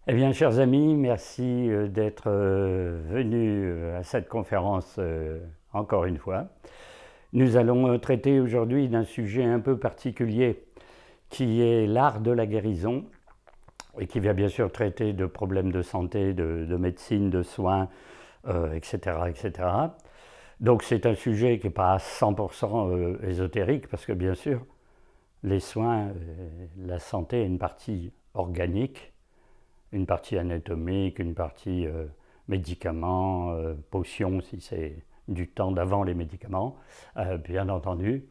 Eh bien, chers amis, merci d'être venus à cette conférence encore une fois. Nous allons traiter aujourd'hui d'un sujet un peu particulier qui est l'art de la guérison et qui va bien sûr traiter de problèmes de santé, de médecine, de soins, etc., etc. Donc c'est un sujet qui n'est pas à 100% ésotérique parce que bien sûr, les soins, la santé est une partie organique, une partie anatomique, une partie médicaments, potions si c'est du temps d'avant les médicaments, bien entendu.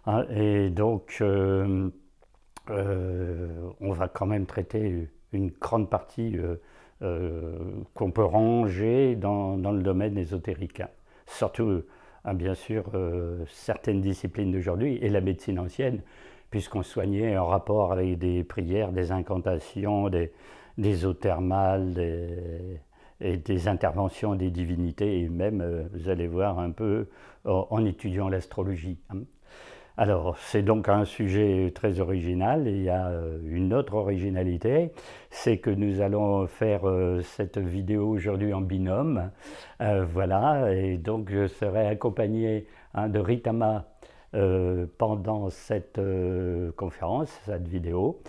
Hein, et donc on va quand même traiter une grande partie qu'on peut ranger dans le domaine ésotérique. Hein. Surtout, bien sûr, certaines disciplines d'aujourd'hui et la médecine ancienne, puisqu'on soignait en rapport avec des prières, des incantations, des eaux thermales, et des interventions des divinités, et même, vous allez voir un peu, en étudiant l'astrologie. Hein. Alors, c'est donc un sujet très original. Et il y a une autre originalité, c'est que nous allons faire cette vidéo aujourd'hui en binôme. Voilà, et donc je serai accompagné de Ritama pendant cette conférence, cette vidéo.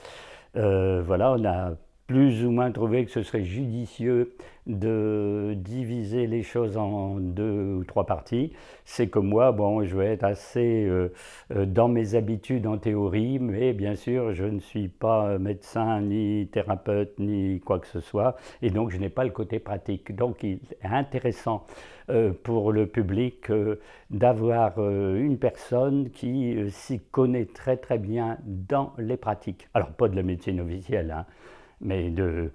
Voilà, on a plus ou moins trouvé que ce serait judicieux de diviser les choses en 2 ou 3 parties. C'est que moi, bon, je vais être assez dans mes habitudes en théorie, mais bien sûr, je ne suis pas médecin, ni thérapeute, ni quoi que ce soit, et donc je n'ai pas le côté pratique. Donc il est intéressant pour le public d'avoir une personne qui s'y connaît très très bien dans les pratiques. Alors pas de la médecine officielle, hein, mais de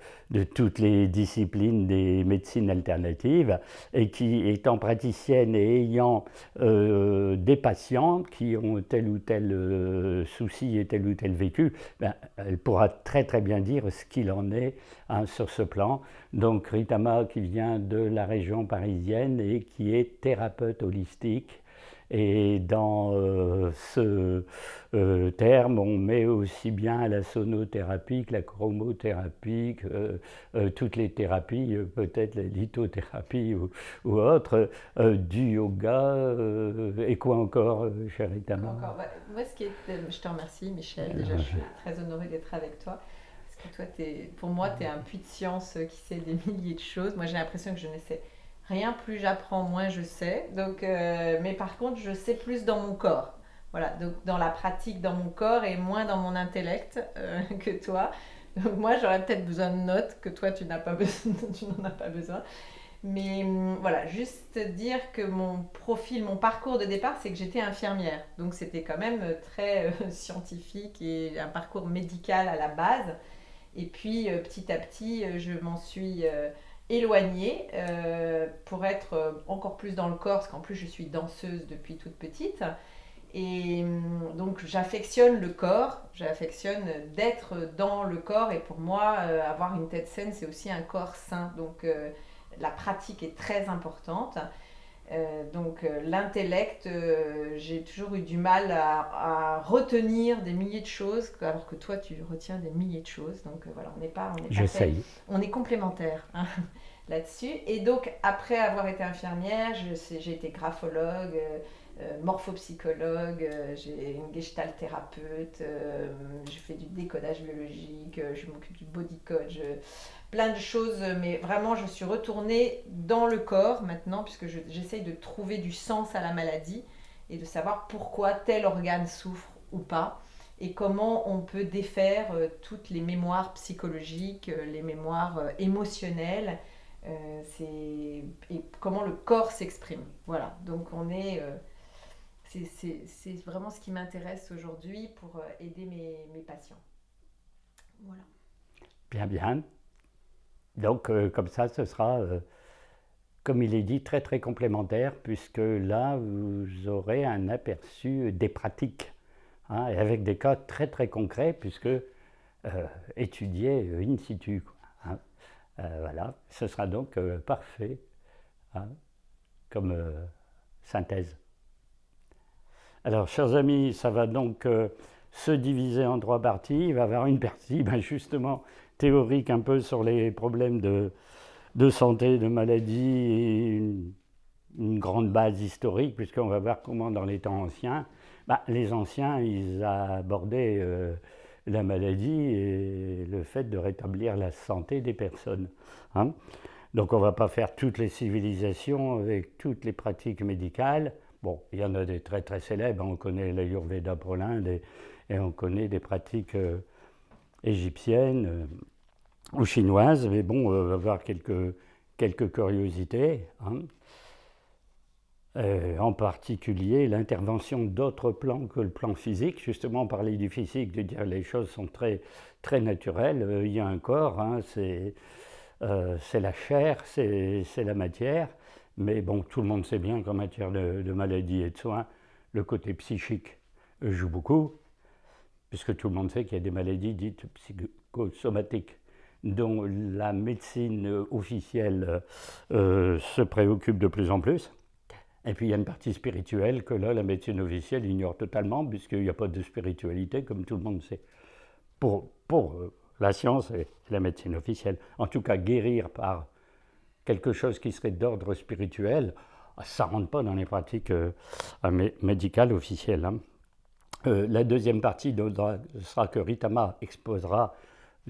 toutes les disciplines des médecines alternatives, et qui, étant praticienne et ayant des patients qui ont tel ou tel souci et tel ou tel vécu, ben, elle pourra très très bien dire ce qu'il en est hein, sur ce plan. Donc Ritama, qui vient de la région parisienne et qui est thérapeute holistique. Et dans ce terme, on met aussi bien la sonothérapie que la chromothérapie, toutes les thérapies, peut-être la lithothérapie ou autre, du yoga, et quoi encore, cher Itama? Encore. Bah, moi, je te remercie, Michel. Déjà, je suis très honorée d'être avec toi. Parce que toi, pour moi, tu es un puits de science qui sait des milliers de choses. Moi, j'ai l'impression que je ne sais rien. Plus j'apprends, moins je sais. Donc, mais par contre, je sais plus dans mon corps. Voilà, donc dans la pratique, dans mon corps et moins dans mon intellect que toi. Donc, moi, j'aurais peut-être besoin de notes que toi, tu n'as pas besoin, tu n'en as pas besoin. Mais voilà, juste dire que mon profil, mon parcours de départ, c'est que j'étais infirmière. Donc c'était quand même très scientifique et un parcours médical à la base. Et puis petit à petit, je m'en suis éloignée pour être encore plus dans le corps, parce qu'en plus je suis danseuse depuis toute petite. Et donc j'affectionne le corps, j'affectionne d'être dans le corps. Et pour moi, avoir une tête saine, c'est aussi un corps sain. Donc la pratique est très importante. L'intellect, j'ai toujours eu du mal à retenir des milliers de choses, alors que toi tu retiens des milliers de choses. Donc voilà, on n'est pas fait, J'essaye. on est complémentaires hein, là-dessus. Et donc après avoir été infirmière, j'ai été graphologue, morphopsychologue, j'ai une gestalt thérapeute, je fais du décodage biologique, je m'occupe du body code, plein de choses, mais vraiment je suis retournée dans le corps maintenant, puisque j'essaye de trouver du sens à la maladie et de savoir pourquoi tel organe souffre ou pas, et comment on peut défaire toutes les mémoires psychologiques, les mémoires émotionnelles, et comment le corps s'exprime. Voilà, donc c'est vraiment ce qui m'intéresse aujourd'hui pour aider mes patients. Voilà. Bien, bien. Donc, comme ça, ce sera, comme il est dit, très très complémentaire, puisque là, vous aurez un aperçu des pratiques, hein, et avec des cas très très concrets, puisque étudiés in situ. Quoi, hein. Voilà, ce sera donc parfait hein, comme synthèse. Alors, chers amis, ça va donc se diviser en 3 parties. Il va y avoir une partie, ben, justement, théorique un peu sur les problèmes de santé, de maladie, et une grande base historique, puisqu'on va voir comment dans les temps anciens, les anciens, ils abordaient la maladie et le fait de rétablir la santé des personnes. Hein. Donc on ne va pas faire toutes les civilisations avec toutes les pratiques médicales. Bon, il y en a des très très célèbres, on connaît l'Ayurveda pour l'Inde et on connaît des pratiques égyptiennes ou chinoises, mais bon, on va voir quelques curiosités. Hein. En particulier l'intervention d'autres plans que le plan physique. Justement, on parlait du physique, de dire les choses sont très, très naturelles. Il y a un corps, hein, c'est la chair, c'est la matière, mais bon, tout le monde sait bien qu'en matière de maladie et de soins, le côté psychique joue beaucoup, puisque tout le monde sait qu'il y a des maladies dites psychosomatiques dont la médecine officielle se préoccupe de plus en plus. Et puis il y a une partie spirituelle que là, la médecine officielle ignore totalement, puisqu'il n'y a pas de spiritualité, comme tout le monde sait. Pour la science et la médecine officielle. En tout cas, guérir par quelque chose qui serait d'ordre spirituel, ça ne rentre pas dans les pratiques médicales officielles. Hein. La deuxième partie sera que Ritama exposera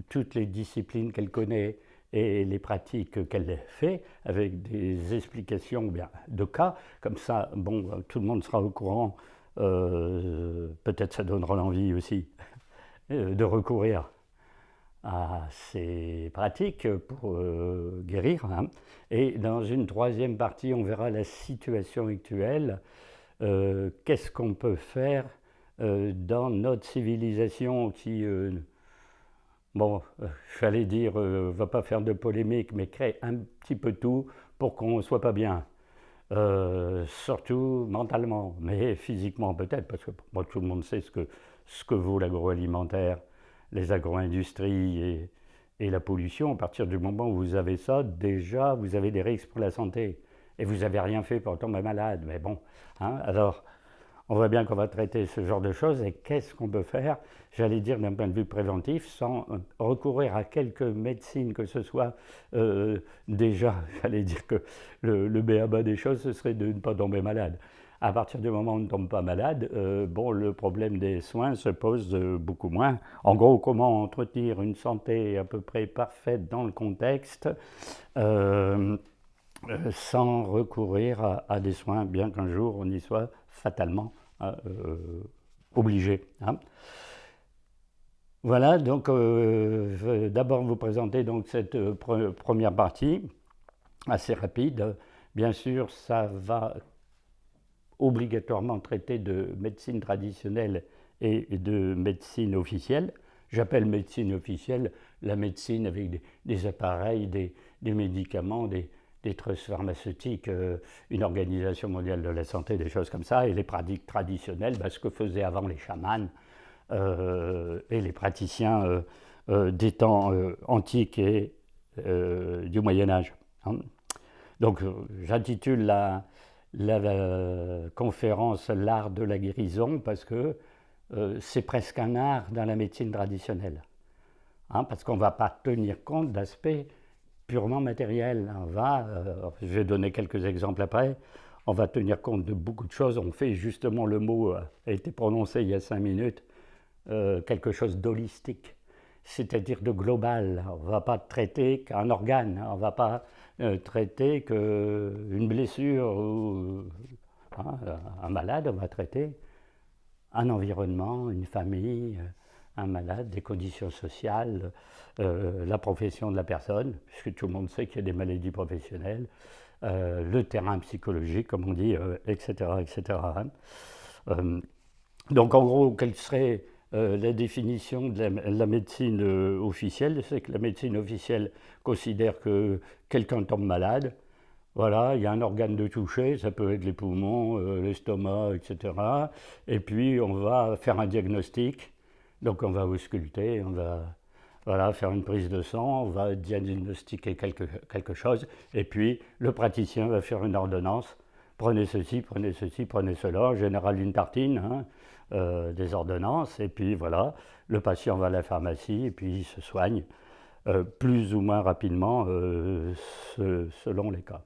toutes les disciplines qu'elle connaît et les pratiques qu'elle fait, avec des explications de cas. Comme ça, bon, tout le monde sera au courant. Peut-être ça donnera l'envie aussi de recourir à ces pratiques pour guérir. Hein. Et dans une troisième partie, on verra la situation actuelle. Qu'est-ce qu'on peut faire dans notre civilisation qui, j'allais dire, va pas faire de polémique, mais crée un petit peu tout pour qu'on ne soit pas bien. Surtout mentalement, mais physiquement peut-être, parce que tout le monde sait ce que vaut l'agroalimentaire, les agro-industries et la pollution. À partir du moment où vous avez ça, déjà, vous avez des risques pour la santé. Et vous n'avez rien fait pour tomber malade. Mais bon, hein, alors, on voit bien qu'on va traiter ce genre de choses. Et qu'est-ce qu'on peut faire, j'allais dire d'un point de vue préventif, sans recourir à quelque médecine que ce soit. Déjà, j'allais dire que le b.a.-ba des choses, ce serait de ne pas tomber malade. À partir du moment où on ne tombe pas malade, le problème des soins se pose beaucoup moins. En gros, comment entretenir une santé à peu près parfaite dans le contexte sans recourir à des soins, bien qu'un jour on y soit fatalement obligé. Hein. Voilà, donc je vais d'abord vous présenter donc cette première partie, assez rapide. Bien sûr, ça va obligatoirement traité de médecine traditionnelle et de médecine officielle. J'appelle médecine officielle la médecine avec des appareils, des médicaments, des trusts pharmaceutiques, une organisation mondiale de la santé, des choses comme ça, et les pratiques traditionnelles, ce que faisaient avant les chamans et les praticiens des temps antiques et du Moyen-Âge. Hein. Donc j'intitule la conférence L'art de la guérison parce que c'est presque un art dans la médecine traditionnelle. Hein, parce qu'on ne va pas tenir compte d'aspects purement matériels. Je vais donner quelques exemples après, on va tenir compte de beaucoup de choses. On fait justement, le mot a été prononcé il y a 5 minutes, quelque chose d'holistique, c'est-à-dire de global. On ne va pas traiter qu'un organe, on ne va pas traiter qu'une blessure ou un malade, on va traiter un environnement, une famille, un malade, des conditions sociales, la profession de la personne, puisque tout le monde sait qu'il y a des maladies professionnelles, le terrain psychologique, comme on dit, etc. etc. Donc en gros, quelle serait la définition de la médecine officielle? C'est que la médecine officielle considère que quelqu'un tombe malade, voilà, il y a un organe de toucher, ça peut être les poumons, l'estomac, etc. Et puis on va faire un diagnostic, donc on va ausculter, on va faire une prise de sang, on va diagnostiquer quelque chose, et puis le praticien va faire une ordonnance, prenez ceci, prenez cela, en général une tartine, des ordonnances, et puis voilà, le patient va à la pharmacie, et puis il se soigne plus ou moins rapidement selon les cas.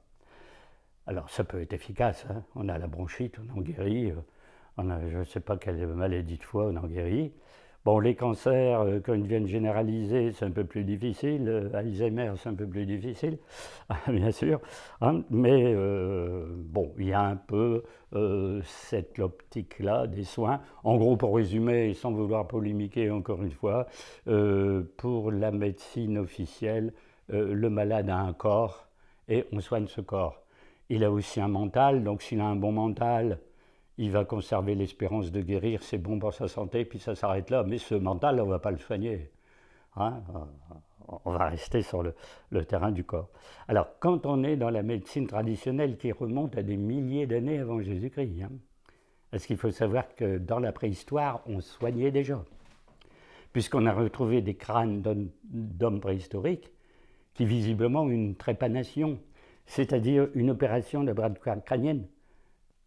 Alors ça peut être efficace, hein. On a la bronchite, on en guérit, on a je ne sais pas quelle maladie de foie, on en guérit. Bon, les cancers, quand ils deviennent généralisés, c'est un peu plus difficile. Alzheimer, c'est un peu plus difficile, bien sûr, hein. Mais bon, il y a un peu cette optique-là des soins. En gros, pour résumer, sans vouloir polémiquer encore une fois, pour la médecine officielle, le malade a un corps et on soigne ce corps. Il a aussi un mental, donc s'il a un bon mental, il va conserver l'espérance de guérir, c'est bon pour sa santé, puis ça s'arrête là. Mais ce mental, on ne va pas le soigner, hein. On va rester sur le terrain du corps. Alors, quand on est dans la médecine traditionnelle qui remonte à des milliers d'années avant Jésus-Christ, hein, parce qu'il faut savoir que dans la préhistoire, on soignait déjà, puisqu'on a retrouvé des crânes d'hommes préhistoriques qui visiblement ont une trépanation, c'est-à-dire une opération de bras de crânienne.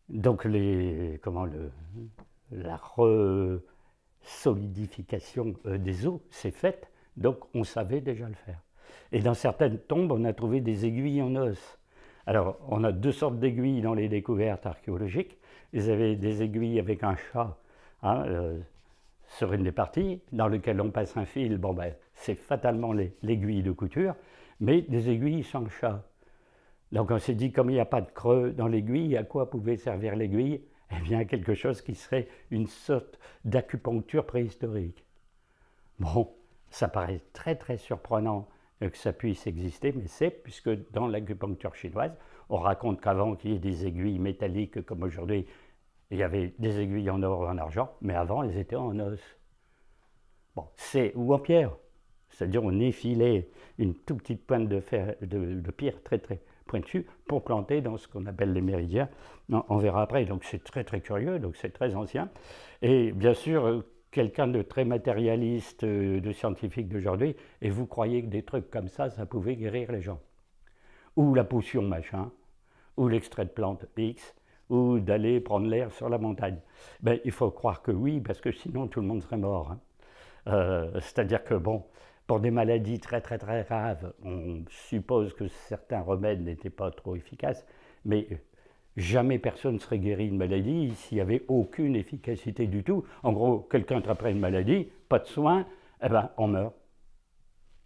Donc la resolidification des os s'est faite, donc on savait déjà le faire. Et dans certaines tombes, on a trouvé des aiguilles en os. Alors, on a deux sortes d'aiguilles dans les découvertes archéologiques. Vous avez des aiguilles avec un chat, hein, sur une des parties, dans lequel on passe un fil, bon ben, c'est fatalement l'aiguille de couture, mais des aiguilles sans chat. Donc on s'est dit, comme il n'y a pas de creux dans l'aiguille, à quoi pouvait servir l'aiguille? Eh bien, quelque chose qui serait une sorte d'acupuncture préhistorique. Bon, ça paraît très très surprenant que ça puisse exister, mais c'est puisque dans l'acupuncture chinoise, on raconte qu'avant qu'il y ait des aiguilles métalliques comme aujourd'hui, il y avait des aiguilles en or ou en argent, mais avant elles étaient en os. Bon, ou en pierre, c'est-à-dire on effilait une toute petite pointe de pierre très très pointue pour planter dans ce qu'on appelle les méridiens. On verra après, donc c'est très très curieux, donc c'est très ancien. Et bien sûr, quelqu'un de très matérialiste, de scientifique d'aujourd'hui, et vous croyez que des trucs comme ça pouvait guérir les gens. Ou la potion machin, ou l'extrait de plante X, ou d'aller prendre l'air sur la montagne. Ben, il faut croire que oui, parce que sinon tout le monde serait mort, hein. C'est-à-dire que bon, pour des maladies très très très graves, on suppose que certains remèdes n'étaient pas trop efficaces, mais jamais personne ne serait guéri d'une maladie s'il n'y avait aucune efficacité du tout. En gros, quelqu'un attraperait une maladie, pas de soins, eh ben on meurt.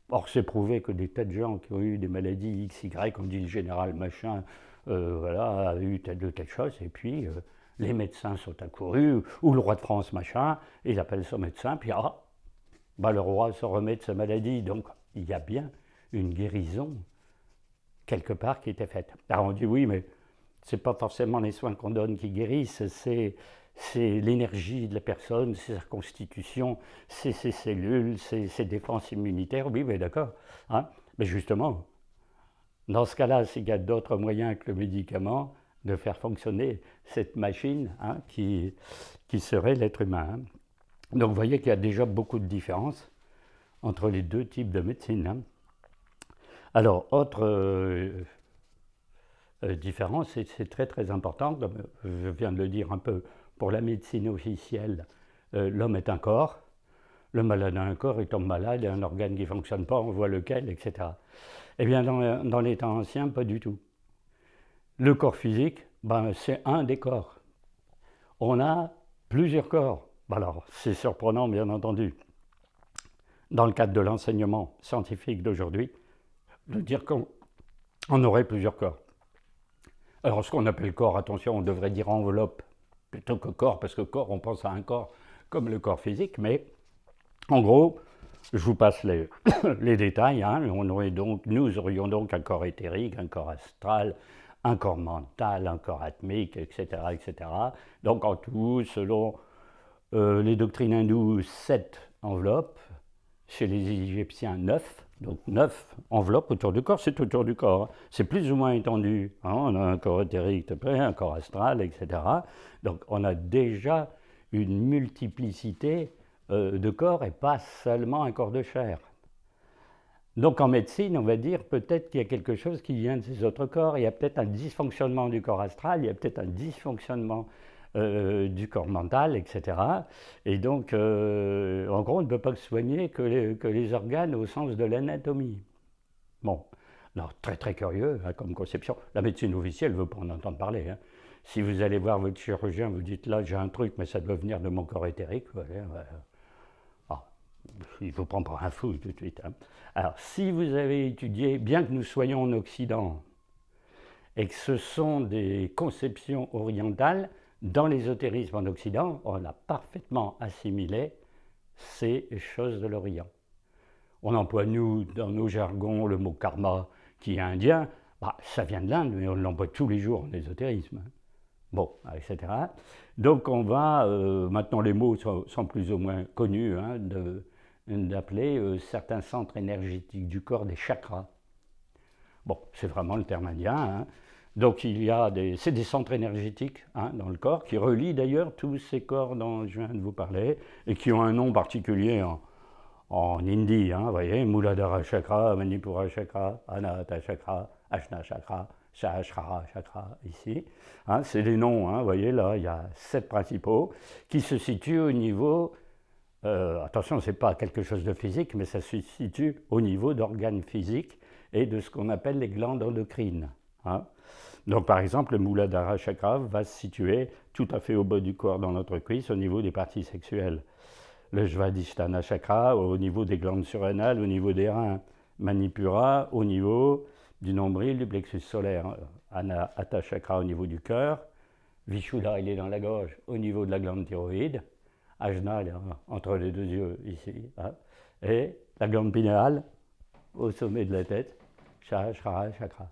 Or, c'est prouvé que des tas de gens qui ont eu des maladies X, Y, on dit le général machin, voilà, a eu telle ou telle chose, et puis les médecins sont accourus, ou le roi de France machin, il appelle son médecin, puis bah, le roi se remet de sa maladie. Donc, il y a bien une guérison, quelque part, qui était faite. Alors, on dit oui, mais ce n'est pas forcément les soins qu'on donne qui guérissent, c'est l'énergie de la personne, c'est sa constitution, c'est ses cellules, ses défenses immunitaires. Oui, mais d'accord, hein. Mais justement, dans ce cas-là, s'il y a d'autres moyens que le médicament de faire fonctionner cette machine, hein, qui serait l'être humain, hein. Donc vous voyez qu'il y a déjà beaucoup de différences entre les deux types de médecine, hein. Alors, autre différence, c'est très très important, comme je viens de le dire un peu, pour la médecine officielle, l'homme est un corps, le malade a un corps, il tombe malade, il a un organe qui ne fonctionne pas, on voit lequel, etc. Eh bien, dans les temps anciens, pas du tout. Le corps physique, ben, c'est un des corps. On a plusieurs corps. Alors, c'est surprenant, bien entendu, dans le cadre de l'enseignement scientifique d'aujourd'hui, de dire qu'on aurait plusieurs corps. Alors, ce qu'on appelle corps, attention, on devrait dire enveloppe plutôt que corps, parce que corps, on pense à un corps comme le corps physique, mais en gros, je vous passe les détails, hein. Nous aurions donc un corps éthérique, un corps astral, un corps mental, un corps atmique, etc., etc. Donc, en tout, selon les doctrines hindoues, 7 enveloppes, chez les Égyptiens 9, donc 9 enveloppes autour du corps, c'est autour du corps, hein. C'est plus ou moins étendu, hein. On a un corps éthérique, un corps astral, etc. Donc on a déjà une multiplicité de corps et pas seulement un corps de chair. Donc en médecine, on va dire peut-être qu'il y a quelque chose qui vient de ces autres corps, il y a peut-être un dysfonctionnement du corps astral, il y a peut-être un dysfonctionnement du corps mental, etc. Et donc, en gros, on ne peut pas soigner que les organes au sens de l'anatomie. Bon, alors très très curieux hein, comme conception. La médecine officielle ne veut pas en entendre parler. Hein. Si vous allez voir votre chirurgien, vous dites là j'ai un truc, mais ça doit venir de mon corps éthérique. Voilà, il vous prend pour un fou tout de suite. Hein. Alors, si vous avez étudié, bien que nous soyons en Occident, et que ce sont des conceptions orientales, dans l'ésotérisme en Occident, on a parfaitement assimilé ces choses de l'Orient. On emploie, nous, dans nos jargons, le mot karma, qui est indien. Bah, ça vient de l'Inde, mais on l'emploie tous les jours en ésotérisme. Bon, etc. Donc, on va, maintenant les mots sont plus ou moins connus, hein, d'appeler certains centres énergétiques du corps des chakras. Bon, c'est vraiment le terme indien. Hein. Donc c'est des centres énergétiques hein, dans le corps qui relient d'ailleurs tous ces corps dont je viens de vous parler et qui ont un nom particulier en hindi. Hein, vous voyez, Muladhara Chakra, Manipura Chakra, Anahata Chakra, Ajna Chakra, Sahasrara Chakra ici. Hein, c'est des noms, hein, vous voyez là, il y a 7 principaux qui se situent au niveau... attention, ce n'est pas quelque chose de physique, mais ça se situe au niveau d'organes physiques et de ce qu'on appelle les glandes endocrines. Hein. Donc par exemple, le Muladhara Chakra va se situer tout à fait au bas du corps dans notre cuisse, au niveau des parties sexuelles. Le Svadhisthana Chakra au niveau des glandes surrénales, au niveau des reins. Manipura au niveau du nombril, du plexus solaire. Anahata Chakra au niveau du cœur. Vishuddha, il est dans la gorge, au niveau de la glande thyroïde. Ajna, il est entre les deux yeux, ici. Hein. Et la glande pinéale, au sommet de la tête. Sahasrara Chakra.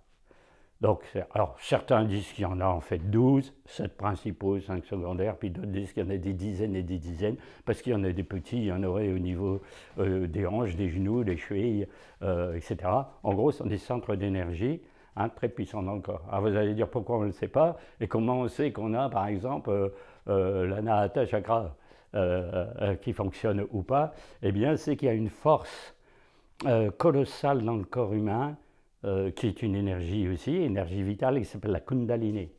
Donc, alors, certains disent qu'il y en a en fait 12, 7 principaux, 5 secondaires, puis d'autres disent qu'il y en a des dizaines et des dizaines, parce qu'il y en a des petits, il y en aurait au niveau des hanches, des genoux, des chevilles, etc. En gros, ce sont des centres d'énergie hein, très puissants dans le corps. Alors vous allez dire pourquoi on ne le sait pas, et comment on sait qu'on a par exemple l'Anahata Chakra qui fonctionne ou pas. Eh bien, c'est qu'il y a une force colossale dans le corps humain, qui est une énergie aussi, énergie vitale, qui s'appelle la Kundalini.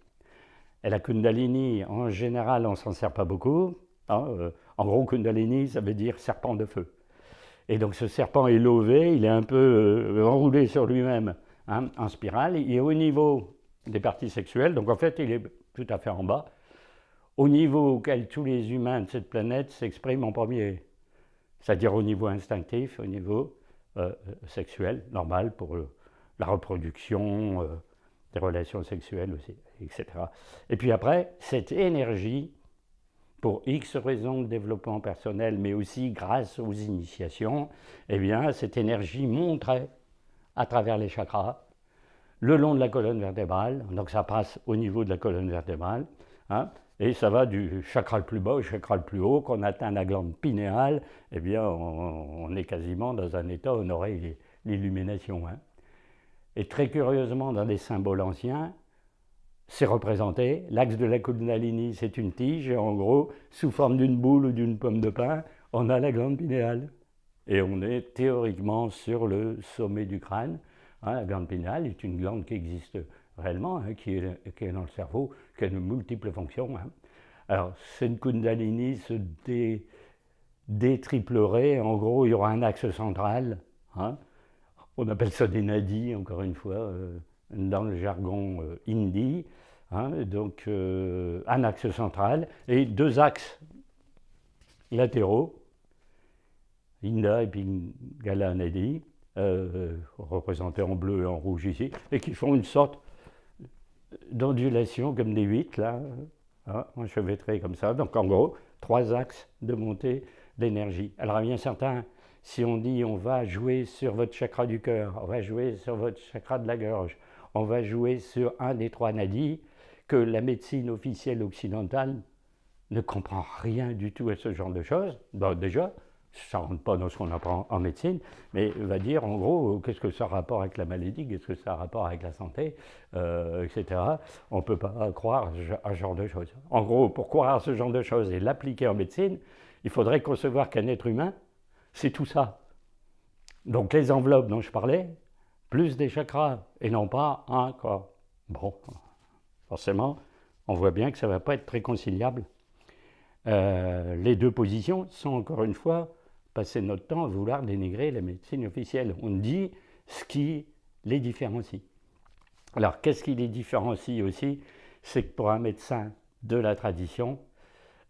Et la Kundalini, en général, on ne s'en sert pas beaucoup. Hein, en gros, Kundalini, ça veut dire serpent de feu. Et donc ce serpent est lové, il est un peu enroulé sur lui-même, hein, en spirale, et au niveau des parties sexuelles, donc en fait, il est tout à fait en bas, au niveau auquel tous les humains de cette planète s'expriment en premier, c'est-à-dire au niveau instinctif, au niveau sexuel, normal pour la reproduction, des relations sexuelles aussi, etc. Et puis après, cette énergie, pour X raisons de développement personnel, mais aussi grâce aux initiations, eh bien, cette énergie monterait à travers les chakras, le long de la colonne vertébrale, donc ça passe au niveau de la colonne vertébrale, hein, et ça va du chakra le plus bas au chakra le plus haut. Quand on atteint la glande pinéale, eh bien, on est quasiment dans un état où on aurait l'illumination. Hein. Et très curieusement, dans des symboles anciens, c'est représenté. L'axe de la Kundalini, c'est une tige, et en gros, sous forme d'une boule ou d'une pomme de pin, on a la glande pinéale. Et on est théoriquement sur le sommet du crâne. Hein, la glande pinéale est une glande qui existe réellement, hein, qui est dans le cerveau, qui a de multiples fonctions. Hein. Alors, cette Kundalini se détriplerait. En gros, il y aura un axe central. Hein. On appelle ça des nadis, encore une fois, dans le jargon hindi. Hein, donc, un axe central et 2 axes latéraux, Inda et Pingala Nadi, représentés en bleu et en rouge ici, et qui font une sorte d'ondulation comme des 8, là, hein, enchevêtrés comme ça. Donc, en gros, 3 axes de montée d'énergie. Alors, il y a certains... Si on dit on va jouer sur votre chakra du cœur, on va jouer sur votre chakra de la gorge, on va jouer sur un des 3 nadis, que la médecine officielle occidentale ne comprend rien du tout à ce genre de choses. Bon, déjà, ça ne rentre pas dans ce qu'on apprend en médecine, mais va dire en gros qu'est-ce que ça a rapport avec la maladie, qu'est-ce que ça a rapport avec la santé, etc. On ne peut pas croire à ce genre de choses. En gros, pour croire à ce genre de choses et l'appliquer en médecine, il faudrait concevoir qu'un être humain, c'est tout ça. Donc les enveloppes dont je parlais, plus des chakras, et non pas un corps. Bon, forcément, on voit bien que ça ne va pas être très conciliable. Les deux positions sont encore une fois passer notre temps à vouloir dénigrer la médecine officielle. On dit ce qui les différencie. Alors qu'est-ce qui les différencie aussi? C'est que pour un médecin de la tradition,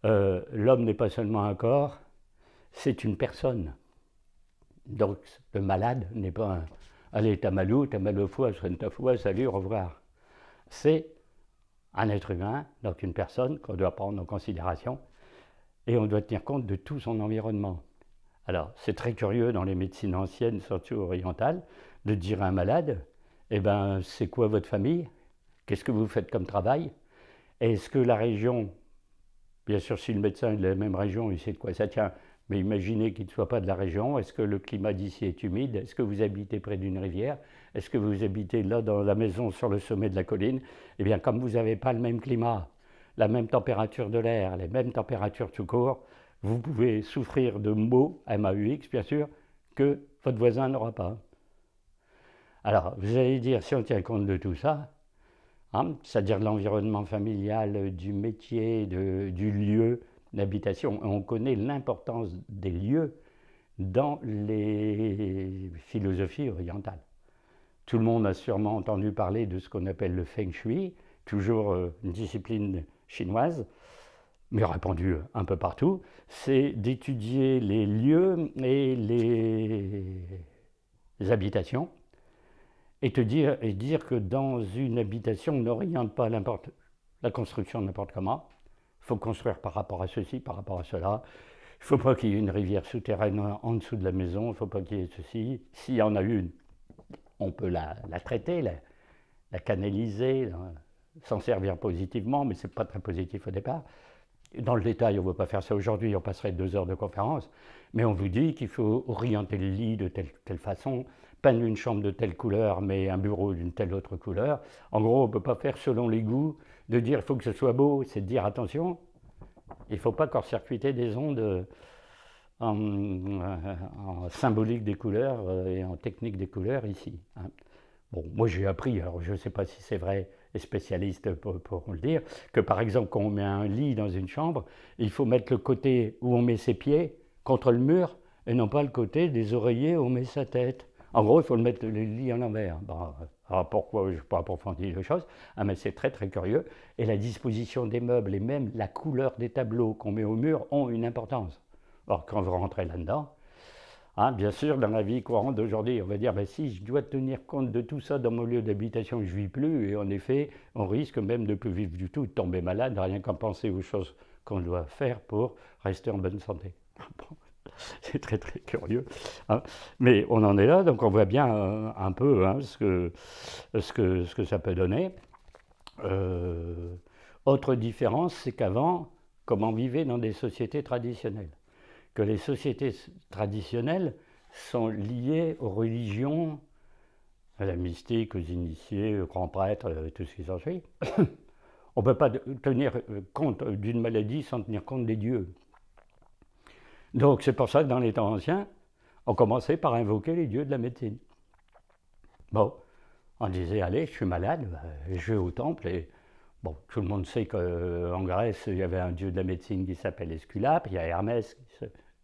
l'homme n'est pas seulement un corps, c'est une personne. Donc le malade n'est pas un « allez, t'as mal au foie, soigne ta foie, salut, au revoir ». C'est un être humain, donc une personne qu'on doit prendre en considération et on doit tenir compte de tout son environnement. Alors c'est très curieux dans les médecines anciennes, surtout orientales, de dire à un malade « eh ben, c'est quoi votre famille? Qu'est-ce que vous faites comme travail? Est-ce que la région… » Bien sûr, si le médecin est de la même région, il sait de quoi ça tient. Mais imaginez qu'il ne soit pas de la région. Est-ce que le climat d'ici est humide? Est-ce que vous habitez près d'une rivière? Est-ce que vous habitez là dans la maison sur le sommet de la colline? Eh bien, comme vous n'avez pas le même climat, la même température de l'air, les mêmes températures tout court, vous pouvez souffrir de maux, MAUX bien sûr, que votre voisin n'aura pas. Alors, vous allez dire, si on tient compte de tout ça, c'est-à-dire de l'environnement familial, du métier, du lieu d'habitation. On connaît l'importance des lieux dans les philosophies orientales. Tout le monde a sûrement entendu parler de ce qu'on appelle le Feng Shui, toujours une discipline chinoise, mais répandue un peu partout. C'est d'étudier les lieux et les habitations, et dire que dans une habitation, on n'oriente pas la construction n'importe comment. Il faut construire par rapport à ceci, par rapport à cela. Il ne faut pas qu'il y ait une rivière souterraine en dessous de la maison, il ne faut pas qu'il y ait ceci. S'il y en a une, on peut la traiter, la canaliser, s'en servir positivement, mais ce n'est pas très positif au départ. Dans le détail, on ne va pas faire ça aujourd'hui, on passerait 2 heures de conférence, mais on vous dit qu'il faut orienter le lit de telle façon, peindre une chambre de telle couleur, mais un bureau d'une telle autre couleur. En gros, on ne peut pas faire selon les goûts, de dire il faut que ce soit beau, c'est de dire attention, il ne faut pas court-circuiter des ondes en symbolique des couleurs et en technique des couleurs ici. Bon, moi j'ai appris, alors je ne sais pas si c'est vrai, les spécialistes pourront le dire, que par exemple quand on met un lit dans une chambre, il faut mettre le côté où on met ses pieds contre le mur et non pas le côté des oreillers où on met sa tête. En gros, il faut le mettre le lit en l'envers. Bon, alors pourquoi, je n'ai pas approfondi les choses, mais c'est très très curieux. Et la disposition des meubles et même la couleur des tableaux qu'on met au mur ont une importance. Alors quand vous rentrez là-dedans, bien sûr, dans la vie courante d'aujourd'hui, on va dire, si je dois tenir compte de tout ça dans mon lieu d'habitation, je ne vis plus, et en effet, on risque même de ne plus vivre du tout, de tomber malade, rien qu'en penser aux choses qu'on doit faire pour rester en bonne santé. C'est très très curieux. Mais on en est là, donc on voit bien un peu ce que ça peut donner. Autre différence, c'est qu'avant, comme on vivait dans des sociétés traditionnelles, que les sociétés traditionnelles sont liées aux religions, à la mystique, aux initiés, aux grands prêtres, tout ce qui s'ensuit. On ne peut pas tenir compte d'une maladie sans tenir compte des dieux. Donc c'est pour ça que dans les temps anciens, on commençait par invoquer les dieux de la médecine. Bon, on disait, allez, je suis malade, je vais au temple et… Bon, tout le monde sait qu'en Grèce, il y avait un dieu de la médecine qui s'appelle Esculape, il y a Hermès,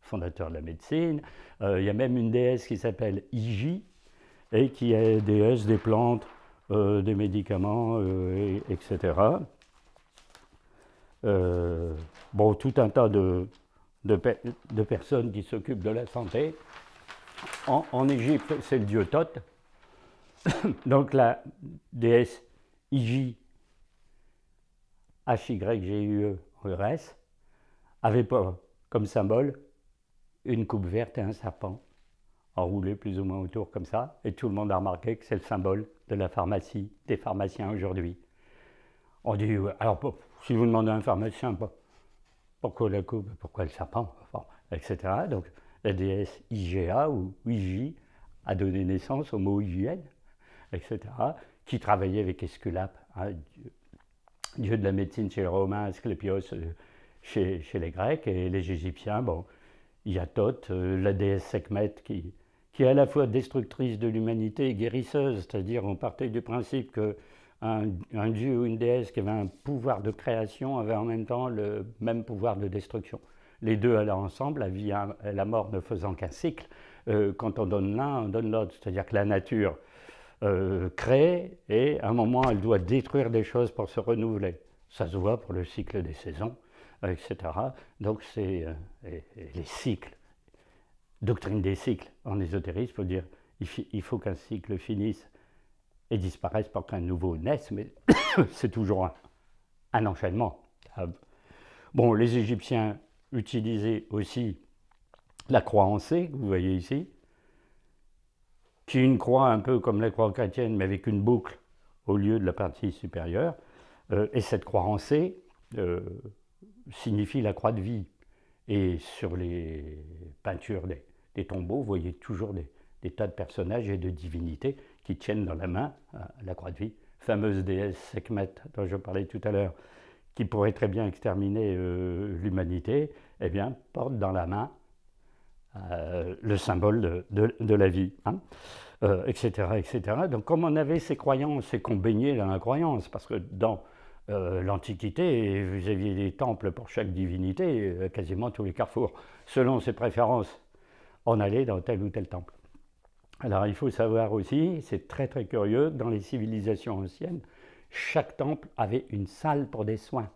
fondateur de la médecine, il y a même une déesse qui s'appelle Hygie, et qui est déesse des plantes, des médicaments, etc. Bon, tout un tas de personnes qui s'occupent de la santé. En Égypte, c'est le dieu Thoth. Donc la déesse Hygie, Hygie-E-S, avait pas comme symbole une coupe verte et un serpent enroulé plus ou moins autour comme ça, et tout le monde a remarqué que c'est le symbole de la pharmacie, des pharmaciens aujourd'hui. On dit, alors si vous demandez à un pharmacien pourquoi la coupe, pourquoi le serpent, etc. Donc la déesse Igea ou Hygie a donné naissance au mot hygiène, etc., qui travaillait avec Esculape, dieu de la médecine chez les Romains, Asclépios chez les Grecs, et les Égyptiens, bon, il y a Thoth, la déesse Sekhmet, qui est à la fois destructrice de l'humanité et guérisseuse, c'est-à-dire on partait du principe que un dieu ou une déesse qui avait un pouvoir de création avait en même temps le même pouvoir de destruction. Les deux allaient ensemble, la vie et la mort ne faisant qu'un cycle. Quand on donne l'un, on donne l'autre. C'est-à-dire que la nature crée et à un moment elle doit détruire des choses pour se renouveler. Ça se voit pour le cycle des saisons, etc. Donc c'est les cycles. Doctrine des cycles en ésotérisme, il faut dire il faut qu'un cycle finisse et disparaisse pour qu'un nouveau naisse, mais c'est toujours un enchaînement. Bon, les Égyptiens utilisaient aussi la croix en C, que vous voyez ici, qui est une croix un peu comme la croix chrétienne, mais avec une boucle au lieu de la partie supérieure. Et cette croix en C signifie la croix de vie. Et sur les peintures des tombeaux, vous voyez toujours des tas de personnages et de divinités qui tiennent dans la main la croix de vie. Fameuse déesse Sekhmet dont je parlais tout à l'heure, qui pourrait très bien exterminer l'humanité, eh bien, porte dans la main le symbole de la vie, hein, etc., etc. Donc comme on avait ces croyances et qu'on baignait dans la croyance, parce que dans l'Antiquité, vous aviez des temples pour chaque divinité, quasiment tous les carrefours. Selon ses préférences, on allait dans tel ou tel temple. Alors il faut savoir aussi, c'est très très curieux, dans les civilisations anciennes, chaque temple avait une salle pour des soins.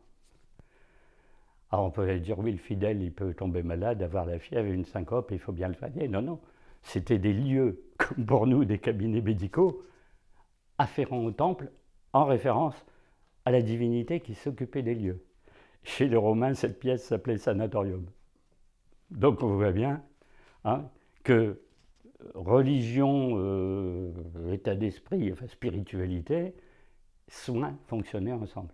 Alors on peut dire, oui, le fidèle, il peut tomber malade, avoir la fièvre, une syncope, il faut bien le soigner. Non, non, c'était des lieux, comme pour nous, des cabinets médicaux, afférents au temple, en référence à la divinité qui s'occupait des lieux. Chez les Romains, cette pièce s'appelait sanatorium. Donc on voit bien hein, que religion, état d'esprit, enfin spiritualité, soins fonctionnaient ensemble.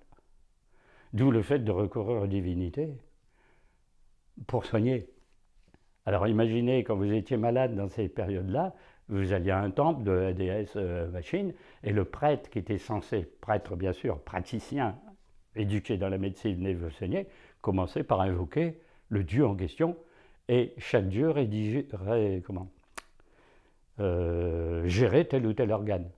D'où le fait de recourir aux divinités pour soigner. Alors imaginez, quand vous étiez malade dans ces périodes-là, vous alliez à un temple de la déesse machine, et le prêtre qui était censé, prêtre bien sûr, praticien, éduqué dans la médecine, venait vous soigner, commençait par invoquer le dieu en question, et chaque dieu gérait tel ou tel organe.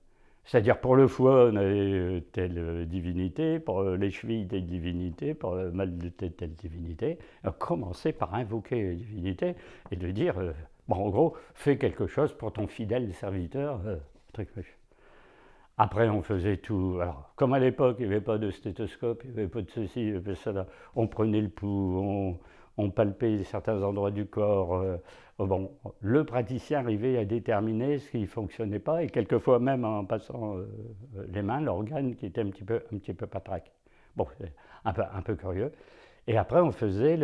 C'est-à-dire pour le foie, on avait telle divinité, pour les chevilles, telle divinité, pour le mal de tête, telle divinité. On commençait par invoquer la divinité et de dire, bon, en gros, fais quelque chose pour ton fidèle serviteur. Après, on faisait tout. Alors, comme à l'époque, il n'y avait pas de stéthoscope, il n'y avait pas de ceci, il n'y avait pas de cela. On prenait le pouls, on palpait certains endroits du corps. Bon, le praticien arrivait à déterminer ce qui ne fonctionnait pas, et quelquefois même en passant les mains, l'organe qui était un petit peu patraque. Bon, c'est un peu curieux. Et après, on faisait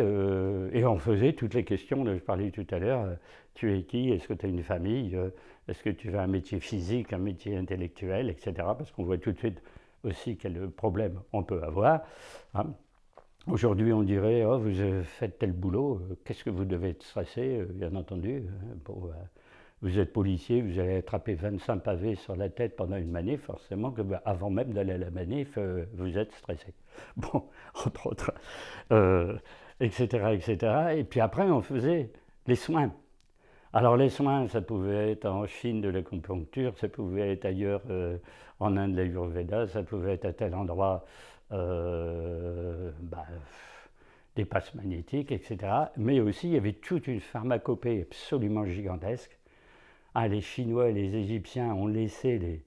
toutes les questions dont je parlais tout à l'heure. Tu es qui? Est-ce que tu as une famille? Est-ce que tu as un métier physique, un métier intellectuel, etc. Parce qu'on voit tout de suite aussi quel problème on peut avoir. Hein. Aujourd'hui, on dirait, oh, vous faites tel boulot, qu'est-ce que vous devez être stressé, bien entendu. Bon, vous êtes policier, vous allez attraper 25 pavés sur la tête pendant une manif, forcément que avant même d'aller à la manif, vous êtes stressé. Bon, entre autres, etc., etc. Et puis après, on faisait les soins. Alors les soins, ça pouvait être en Chine de l'acupuncture, ça pouvait être ailleurs en Inde de l'Ayurveda, ça pouvait être à tel endroit des passes magnétiques, etc. Mais aussi, il y avait toute une pharmacopée absolument gigantesque. Ah, les Chinois et les Égyptiens ont laissé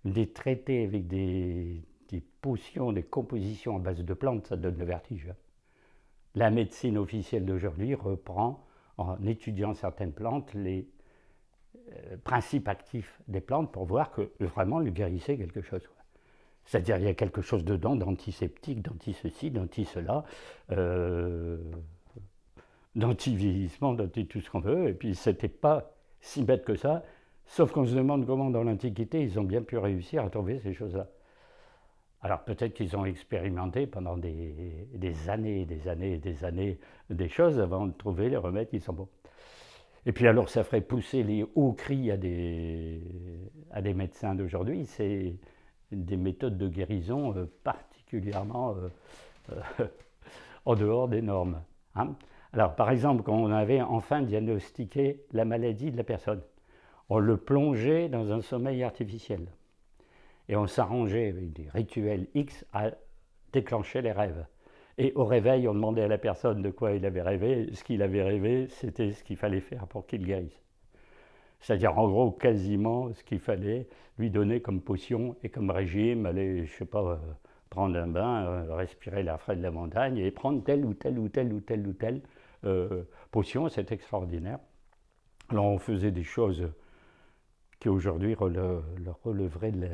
des traités avec des potions, des compositions à base de plantes, ça donne le vertige. La médecine officielle d'aujourd'hui reprend, en étudiant certaines plantes, les principes actifs des plantes pour voir que vraiment elles guérissaient quelque chose. C'est-à-dire il y a quelque chose dedans d'antiseptique, d'anti-ceci, d'anti-cela, d'anti-vieillissement, d'anti-tout ce qu'on veut, et puis c'était pas si bête que ça, sauf qu'on se demande comment dans l'Antiquité ils ont bien pu réussir à trouver ces choses-là. Alors peut-être qu'ils ont expérimenté pendant des années, des années et des années des choses avant de trouver les remèdes qui sont bons. Et puis alors ça ferait pousser les hauts cris à des médecins d'aujourd'hui, c'est des méthodes de guérison particulièrement en dehors des normes. Hein. Alors par exemple, quand on avait enfin diagnostiqué la maladie de la personne, on le plongeait dans un sommeil artificiel. Et on s'arrangeait avec des rituels X à déclencher les rêves. Et au réveil, on demandait à la personne de quoi il avait rêvé. Ce qu'il avait rêvé, c'était ce qu'il fallait faire pour qu'il guérisse. C'est-à-dire, en gros, quasiment ce qu'il fallait lui donner comme potion et comme régime. Aller, je sais pas, prendre un bain, respirer l'air frais de la montagne et prendre telle ou telle ou telle ou telle ou telle potion. C'est extraordinaire. Alors, on faisait des choses qui aujourd'hui relèveraient de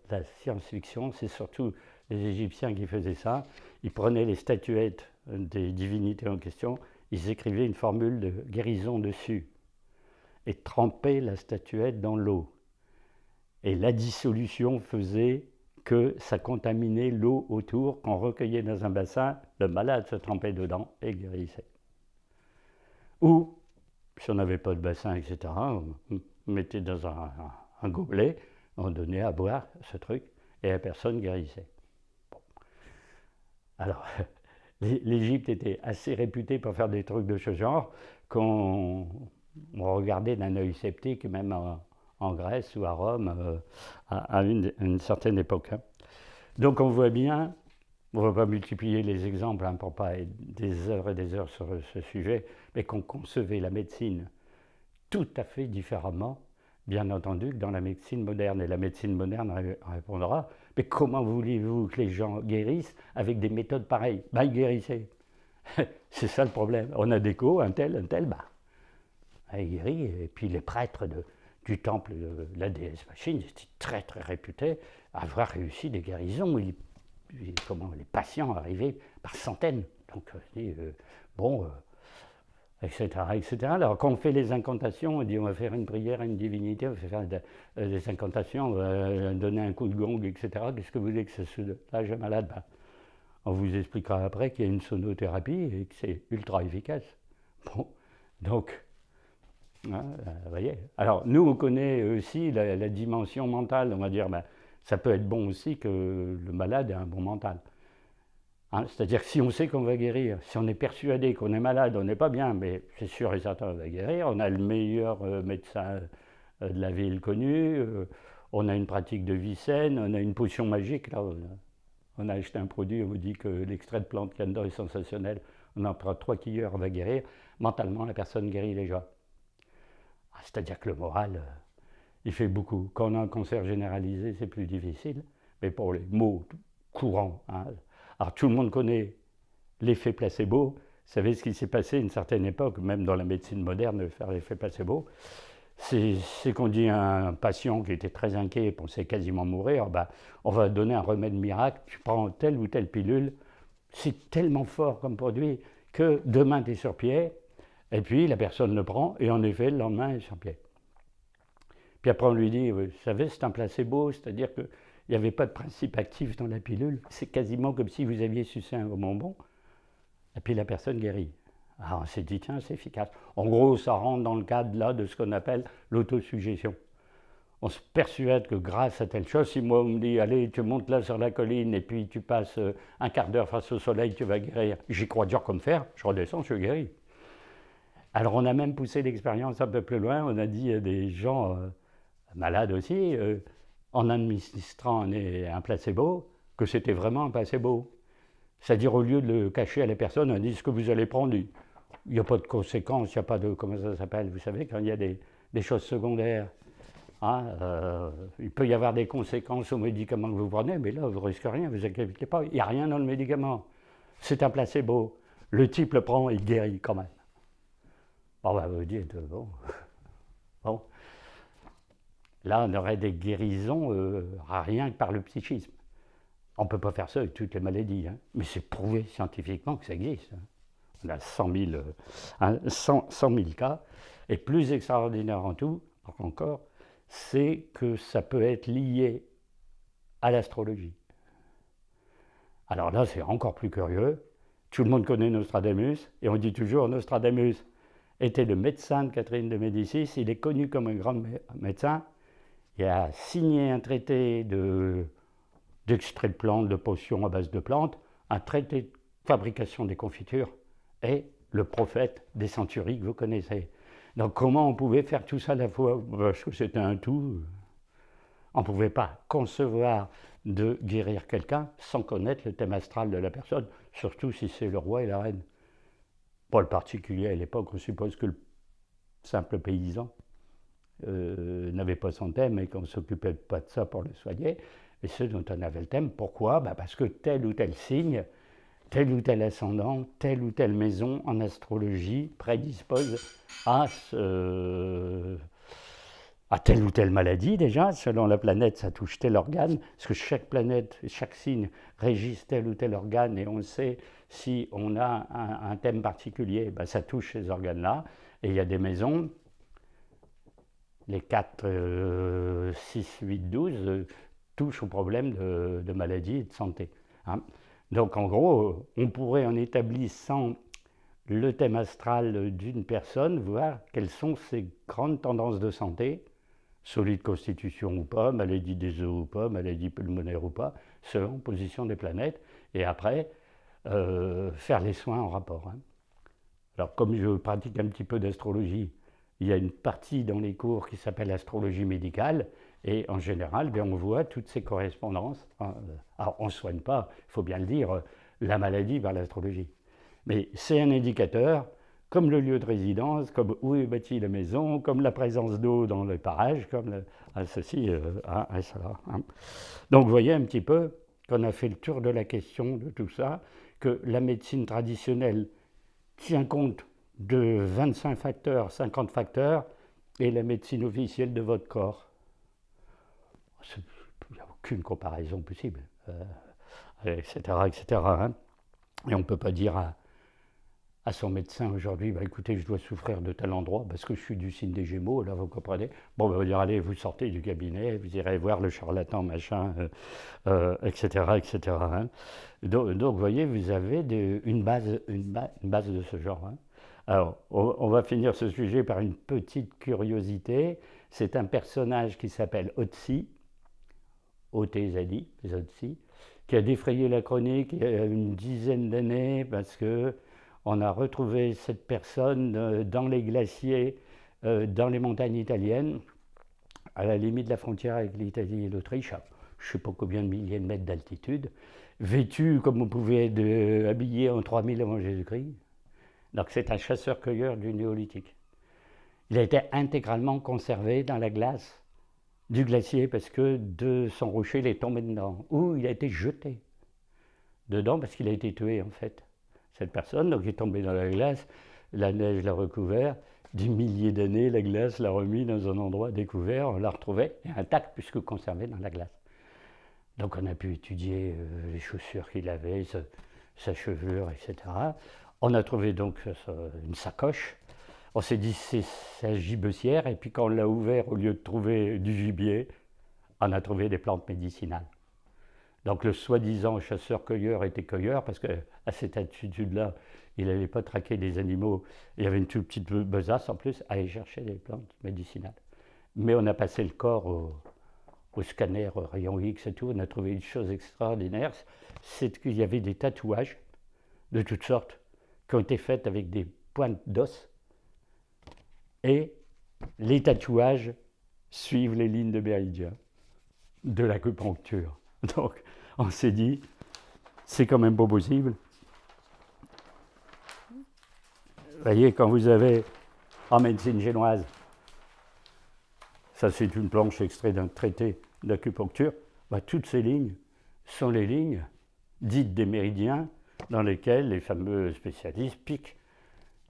la science-fiction. C'est surtout les Égyptiens qui faisaient ça. Ils prenaient les statuettes des divinités en question, ils écrivaient une formule de guérison dessus et trempaient la statuette dans l'eau. Et la dissolution faisait que ça contaminait l'eau autour. Quand on recueillait dans un bassin, le malade se trempait dedans et guérissait. Ou, si on n'avait pas de bassin, etc., on mettait dans un gobelet, on donnait à boire ce truc et la personne guérissait. Bon. Alors, l'Égypte était assez réputée pour faire des trucs de ce genre qu'on regardait d'un œil sceptique, même en Grèce ou à Rome, à une certaine époque. Donc on voit bien, on ne va pas multiplier les exemples pour ne pas être des heures et des heures sur ce sujet, mais qu'on concevait la médecine tout à fait différemment, bien entendu, que dans la médecine moderne. Et la médecine moderne répondra, mais comment voulez-vous que les gens guérissent avec des méthodes pareilles? Ben, ils guérissaient. C'est ça le problème. On a des co, un tel, il guérit. Et puis les prêtres du temple de la déesse machine étaient très très réputés à avoir réussi des guérisons. Les patients arrivaient par centaines. Donc, etc., etc. Alors, quand on fait les incantations, on dit on va faire une prière à une divinité, on va faire des incantations, on va donner un coup de gong, etc. Qu'est-ce que vous voulez que ça se soulage un malade? Ben, on vous expliquera après qu'il y a une sonothérapie et que c'est ultra efficace. Bon, donc, vous voyez. Alors, nous, on connaît aussi la dimension mentale. On va dire, ben, ça peut être bon aussi que le malade ait un bon mental. C'est-à-dire que si on sait qu'on va guérir, si on est persuadé qu'on est malade, on n'est pas bien, mais c'est sûr et certain qu'on va guérir, on a le meilleur médecin de la ville connu, on a une pratique de vie saine, on a une potion magique, là, on a acheté un produit, on vous dit que l'extrait de plante qu'il y a dedans est sensationnel, on en prend 3 cuillères, on va guérir, mentalement la personne guérit déjà. C'est-à-dire que le moral, il fait beaucoup. Quand on a un cancer généralisé, c'est plus difficile, mais pour les maux courants, alors tout le monde connaît l'effet placebo. Vous savez ce qui s'est passé à une certaine époque, même dans la médecine moderne, de faire l'effet placebo. C'est qu'on dit à un patient qui était très inquiet et pensait quasiment mourir, ben, on va donner un remède miracle, tu prends telle ou telle pilule, c'est tellement fort comme produit que demain tu es sur pied, et puis la personne le prend, et en effet, le lendemain, elle est sur pied. Puis après on lui dit, vous savez, c'est un placebo, c'est-à-dire que il n'y avait pas de principe actif dans la pilule. C'est quasiment comme si vous aviez sucé un bonbon. Et puis la personne guérit. Alors on s'est dit, tiens, c'est efficace. En gros, ça rentre dans le cadre là de ce qu'on appelle l'autosuggestion. On se persuade que grâce à telle chose, si moi on me dit, allez, tu montes là sur la colline et puis tu passes un quart d'heure face au soleil, tu vas guérir. J'y crois dur comme fer, je redescends, je guéris. Alors on a même poussé l'expérience un peu plus loin. On a dit à des gens malades aussi, en administrant un placebo, que c'était vraiment un placebo. C'est-à-dire, au lieu de le cacher à la personne, on dit ce que vous allez prendre, il n'y a pas de conséquences, il n'y a pas de, comment ça s'appelle, vous savez, quand il y a des choses secondaires, il peut y avoir des conséquences aux médicaments que vous prenez, mais là, vous ne risquez rien, vous ne vous inquiétez pas, il n'y a rien dans le médicament. C'est un placebo. Le type le prend, il guérit quand même. Bon, ben, vous dites, bon. Là, on aurait des guérisons rien que par le psychisme. On ne peut pas faire ça avec toutes les maladies, mais c'est prouvé scientifiquement que ça existe. On a 100 000 cas. Et plus extraordinaire encore, c'est que ça peut être lié à l'astrologie. Alors là, c'est encore plus curieux. Tout le monde connaît Nostradamus, et on dit toujours Nostradamus était le médecin de Catherine de Médicis. Il est connu comme un grand médecin. Il a signé un traité d'extrait de plantes, de potions à base de plantes, un traité de fabrication des confitures et le prophète des centuries que vous connaissez. Donc comment on pouvait faire tout ça à la fois? Parce que c'était un tout. On ne pouvait pas concevoir de guérir quelqu'un sans connaître le thème astral de la personne, surtout si c'est le roi et la reine. Pas le particulier à l'époque, on suppose que le simple paysan n'avait pas son thème et qu'on ne s'occupait pas de ça pour le soigner. Et ceux dont on avait le thème, pourquoi? Parce que tel ou tel signe, tel ou tel ascendant, telle ou telle maison en astrologie prédispose à telle ou telle maladie déjà. Selon la planète, ça touche tel organe, parce que chaque planète, chaque signe régisse tel ou tel organe, et on sait si on a un thème particulier, ça touche ces organes-là. Et il y a des maisons, les 4, 6, 8, 12, touchent au problème de maladie et de santé. Hein. Donc en gros, on pourrait, en établissant le thème astral d'une personne, voir quelles sont ses grandes tendances de santé, solide constitution ou pas, maladie des os ou pas, maladie pulmonaire ou pas, selon position des planètes, et après faire les soins en rapport. Hein. Alors comme je pratique un petit peu d'astrologie, il y a une partie dans les cours qui s'appelle astrologie médicale, et en général, on voit toutes ces correspondances. Alors on ne soigne pas, il faut bien le dire, la maladie par l'astrologie. Mais c'est un indicateur, comme le lieu de résidence, comme où est bâtie la maison, comme la présence d'eau dans le parage, comme ceci et cela. Hein. Donc vous voyez un petit peu qu'on a fait le tour de la question de tout ça, que la médecine traditionnelle tient compte de 25 facteurs, 50 facteurs, et la médecine officielle de votre corps. Il n'y a aucune comparaison possible, etc. etc. Hein. Et on ne peut pas dire à son médecin aujourd'hui, écoutez, je dois souffrir de tel endroit parce que je suis du signe des Gémeaux, là vous comprenez. Bon, on va dire, allez, vous sortez du cabinet, vous irez voir le charlatan, machin, etc. etc. Hein. Donc, vous voyez, vous avez une base de ce genre. Hein. Alors, on va finir ce sujet par une petite curiosité. C'est un personnage qui s'appelle Otzi, O-T-Z-I, Otzi, qui a défrayé la chronique il y a une dizaine d'années parce que on a retrouvé cette personne dans les glaciers, dans les montagnes italiennes, à la limite de la frontière avec l'Italie et l'Autriche, je ne sais pas combien de milliers de mètres d'altitude, vêtu comme on pouvait être habillé en 3000 avant Jésus-Christ. Donc c'est un chasseur-cueilleur du néolithique. Il a été intégralement conservé dans la glace du glacier parce que de son rocher, il est tombé dedans, ou il a été jeté dedans parce qu'il a été tué en fait. Cette personne, donc il est tombé dans la glace, la neige l'a recouvert, des milliers d'années, la glace l'a remis dans un endroit découvert, on l'a retrouvé intact puisque conservé dans la glace. Donc on a pu étudier les chaussures qu'il avait, sa chevelure, etc. On a trouvé donc une sacoche, on s'est dit c'est sa gibecière, et puis quand on l'a ouvert, au lieu de trouver du gibier, on a trouvé des plantes médicinales. Donc le soi-disant chasseur-cueilleur était cueilleur parce qu'à cette altitude-là, il n'allait pas traquer des animaux. Il y avait une toute petite besace en plus à aller chercher des plantes médicinales. Mais on a passé le corps au scanner, au rayon X et tout. On a trouvé une chose extraordinaire, c'est qu'il y avait des tatouages de toutes sortes qui ont été faits avec des pointes d'os. Et les tatouages suivent les lignes de méridien de l'acupuncture. Donc, on s'est dit, c'est quand même pas possible. Vous voyez, quand vous avez en médecine génoise, ça c'est une planche extraite d'un traité d'acupuncture, toutes ces lignes sont les lignes dites des méridiens dans lesquelles les fameux spécialistes piquent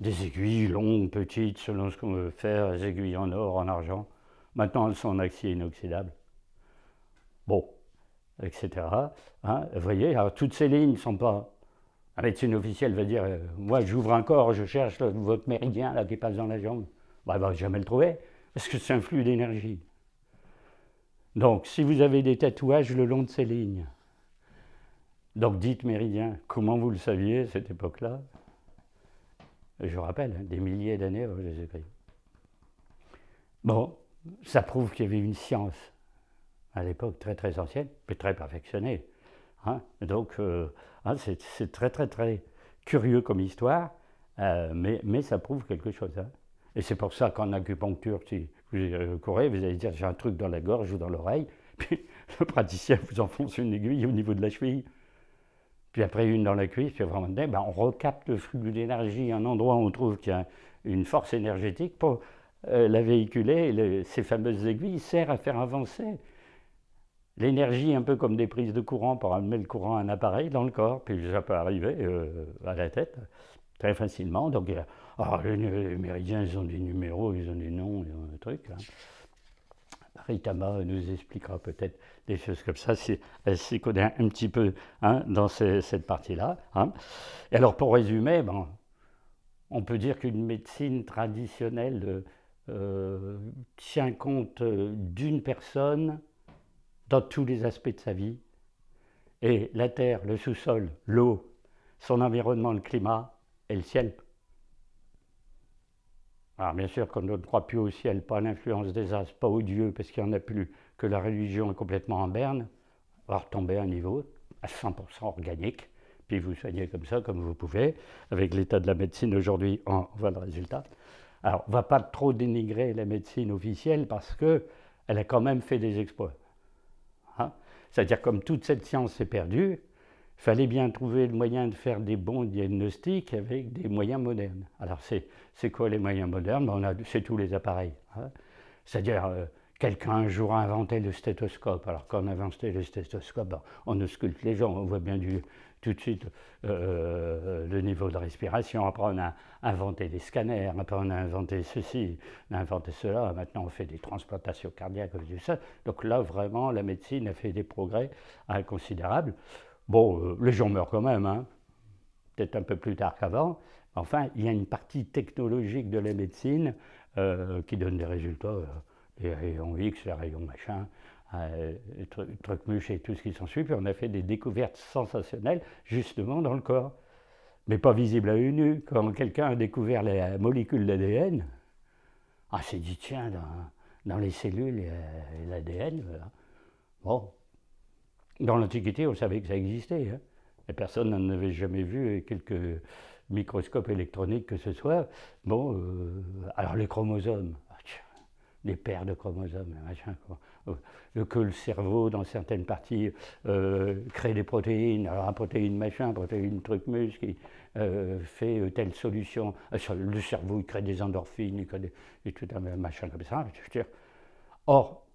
des aiguilles longues, petites, selon ce qu'on veut faire, des aiguilles en or, en argent. Maintenant, elles sont en acier inoxydable. Bon. Etc. Hein, vous voyez, alors toutes ces lignes ne sont pas... La médecine officielle va dire, moi j'ouvre un corps, je cherche votre méridien là, qui passe dans la jambe. Elle ne va jamais le trouver, parce que c'est un flux d'énergie. Donc, si vous avez des tatouages le long de ces lignes, donc dites méridien, comment vous le saviez à cette époque-là? Je vous rappelle, des milliers d'années avant Jésus-Christ. Bon, ça prouve qu'il y avait une science à l'époque très très ancienne, mais très perfectionnée. Hein. Donc c'est très très très curieux comme histoire, mais ça prouve quelque chose. Hein. Et c'est pour ça qu'en acupuncture, si vous courez, vous allez dire j'ai un truc dans la gorge ou dans l'oreille, Puis le praticien vous enfonce une aiguille au niveau de la cheville, puis après une dans la cuisse, puis vraiment, ben, on recapte le flux d'énergie à un endroit où on trouve qu'il y a une force énergétique pour la véhiculer. Ces fameuses aiguilles servent à faire avancer l'énergie, un peu comme des prises de courant pour amener le courant à un appareil dans le corps, puis ça peut arriver à la tête très facilement. Donc, les méridiens, ils ont des numéros, ils ont des noms, ils ont des trucs. Hein. Ritama nous expliquera peut-être des choses comme ça, si elle s'y connaît un petit peu hein, dans cette partie-là. Hein. Et alors, pour résumer, bon, on peut dire qu'une médecine traditionnelle tient compte d'une personne dans tous les aspects de sa vie. Et la terre, le sous-sol, l'eau, son environnement, le climat et le ciel. Alors bien sûr, quand on ne croit plus au ciel, pas à l'influence des astres, pas aux dieux, parce qu'il n'y en a plus, que la religion est complètement en berne, on va retomber à un niveau à 100% organique, puis vous soignez comme ça, comme vous pouvez. Avec l'état de la médecine aujourd'hui, on voit le résultat. Alors, on ne va pas trop dénigrer la médecine officielle, parce qu'elle a quand même fait des exploits. Hein. C'est-à-dire, comme toute cette science s'est perdue, il fallait bien trouver le moyen de faire des bons diagnostics avec des moyens modernes. Alors, c'est quoi les moyens modernes? C'est tous les appareils. Hein. C'est-à-dire, quelqu'un un jour a inventé le stéthoscope. Alors, quand on a inventé le stéthoscope, on ausculte les gens, on voit bien tout de suite le niveau de respiration. Après, on a inventé des scanners, après, on a inventé ceci, on a inventé cela. Maintenant, on fait des transplantations cardiaques, tout ça. Donc là, vraiment, la médecine a fait des progrès considérables. Bon, les gens meurent quand même, hein. Peut-être un peu plus tard qu'avant. Enfin, il y a une partie technologique de la médecine qui donne des résultats, les rayons X, les rayons machin, les trucs muches et tout ce qui s'ensuit. Puis on a fait des découvertes sensationnelles, justement, dans le corps. Mais pas visibles à l'œil nu. Quand quelqu'un a découvert la molécule d'ADN, on s'est dit, tiens, dans les cellules, il y a l'ADN. Voilà. Bon. Dans l'Antiquité, on savait que ça existait. Hein. Et personne n'en avait jamais vu, et quelques microscopes électroniques que ce soit. Bon, alors les chromosomes, des paires de chromosomes, machin, quoi. Que le cerveau, dans certaines parties, crée des protéines. Alors, une protéine machin, protéine truc mus qui fait telle solution. Le cerveau, il crée des endorphines, il crée et tout un machin comme ça. Je veux dire. Or,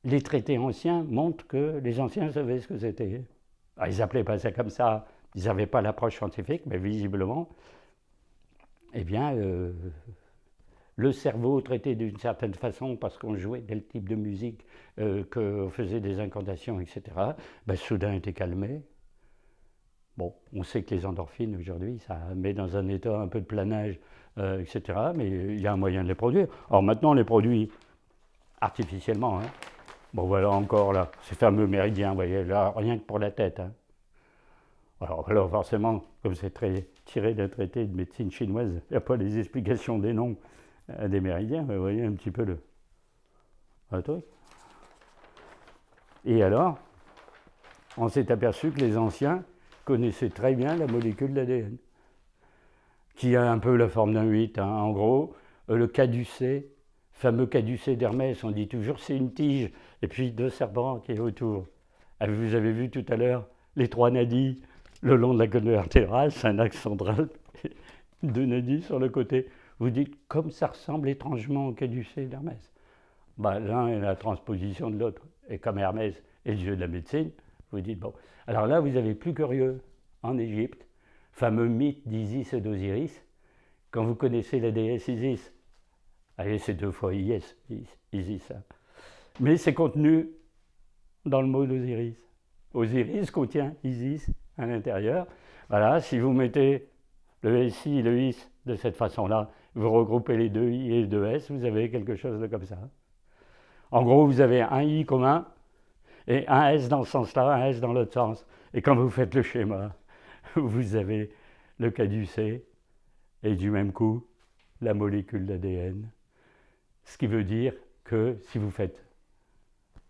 les traités anciens montrent que les anciens savaient ce que c'était. Alors, ils n'appelaient pas ça comme ça, ils n'avaient pas l'approche scientifique, mais visiblement, eh bien, le cerveau traité d'une certaine façon parce qu'on jouait tel type de musique, qu'on faisait des incantations, etc., ben, soudain était calmé. Bon, on sait que les endorphines aujourd'hui, ça met dans un état un peu de planage, etc., mais il y a un moyen de les produire. Or maintenant, on les produit artificiellement. Hein. Bon, voilà encore là, ces fameux méridiens, vous voyez, là, rien que pour la tête. Hein. Alors forcément, comme c'est tiré d'un traité de médecine chinoise, il n'y a pas les explications des noms des méridiens, mais vous voyez un petit peu le truc. Et alors, on s'est aperçu que les anciens connaissaient très bien la molécule d'ADN, qui a un peu la forme d'un 8. Hein. En gros, le caducée, fameux caducée d'Hermès, on dit toujours c'est une tige, et puis 2 serpents qui est autour. Vous avez vu tout à l'heure les 3 nadis le long de la colonne vertébrale, c'est un axe central, 2 nadis sur le côté. Vous dites comme ça ressemble étrangement au caducée d'Hermès. Ben, l'un est la transposition de l'autre, et comme Hermès est le dieu de la médecine, vous dites bon. Alors là, vous avez plus curieux, en Égypte, fameux mythe d'Isis et d'Osiris. Quand vous connaissez la déesse Isis, allez, c'est 2 fois Isis. Hein. Mais c'est contenu dans le mot d'Osiris. Osiris contient Isis à l'intérieur. Voilà, si vous mettez le SI et le IS de cette façon-là, vous regroupez les 2 I et les 2 S, vous avez quelque chose de comme ça. En gros, vous avez un I commun et un S dans ce sens-là, un S dans l'autre sens. Et quand vous faites le schéma, vous avez le caducée et du même coup, la molécule d'ADN. Ce qui veut dire que si vous faites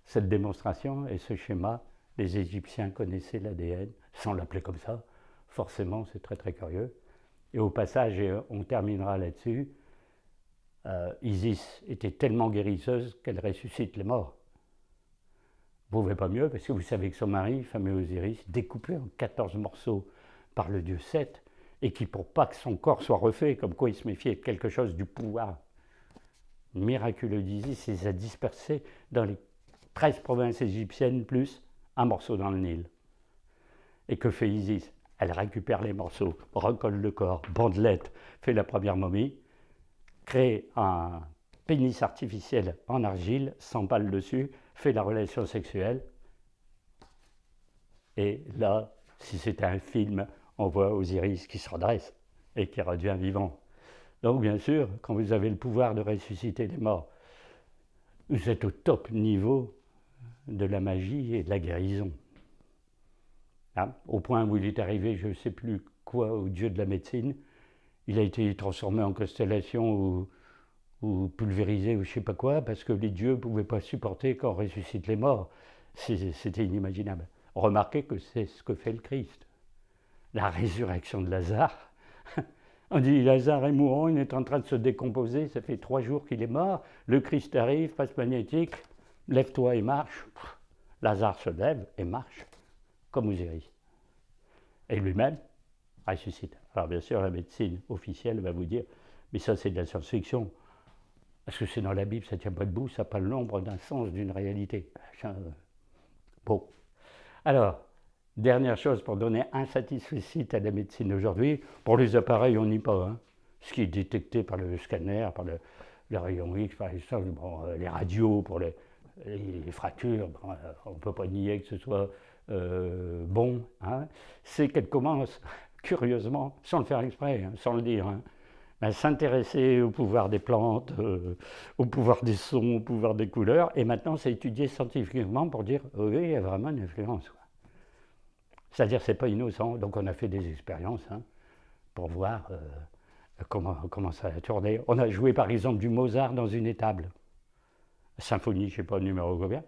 cette démonstration et ce schéma, les Égyptiens connaissaient l'ADN, sans l'appeler comme ça, forcément c'est très très curieux. Et au passage, et on terminera là-dessus, Isis était tellement guérisseuse qu'elle ressuscite les morts. ne pouvait pas mieux, parce que vous savez que son mari, fameux Osiris, découpé en 14 morceaux par le dieu Seth, et qui, pour pas que son corps soit refait, comme quoi il se méfiait de quelque chose du pouvoir miraculeux d'Isis, il les a dispersés dans les 13 provinces égyptiennes, plus un morceau dans le Nil. Et que fait Isis? Elle récupère les morceaux, recolle le corps, bandelette, fait la première momie, crée un pénis artificiel en argile, s'empale dessus, fait la relation sexuelle. Et là, si c'était un film, on voit Osiris qui se redresse et qui redevient vivant. Donc bien sûr, quand vous avez le pouvoir de ressusciter les morts, vous êtes au top niveau de la magie et de la guérison. Hein, au point où il est arrivé, je ne sais plus quoi, au dieu de la médecine, il a été transformé en constellation ou pulvérisé ou je ne sais pas quoi, parce que les dieux ne pouvaient pas supporter qu'on ressuscite les morts. C'était inimaginable. Remarquez que c'est ce que fait le Christ. La résurrection de Lazare. On dit Lazare est mourant, il est en train de se décomposer, ça fait 3 jours qu'il est mort. Le Christ arrive, passe magnétique, lève-toi et marche. Lazare se lève et marche, comme Osiris. Et lui-même ressuscite. Alors bien sûr, la médecine officielle va vous dire, mais ça c'est de la science-fiction. Parce que c'est dans la Bible, ça ne tient pas debout, ça n'a pas l'ombre d'un sens, d'une réalité. Bon. Alors, dernière chose pour donner un satisfecit à la médecine aujourd'hui, pour les appareils, on n'y pas. Hein. Ce qui est détecté par le scanner, par le rayon X, par exemple, bon, les radios pour les fractures, bon, on ne peut pas nier que ce soit bon. Hein. C'est qu'elle commence, curieusement, sans le faire exprès, hein, sans le dire, hein, à s'intéresser au pouvoir des plantes, au pouvoir des sons, au pouvoir des couleurs, et maintenant c'est étudié scientifiquement pour dire oui, il y a vraiment une influence. C'est-à-dire c'est pas innocent, donc on a fait des expériences hein, pour voir comment ça a tourné. On a joué par exemple du Mozart dans une étable, symphonie, je ne sais pas le numéro combien,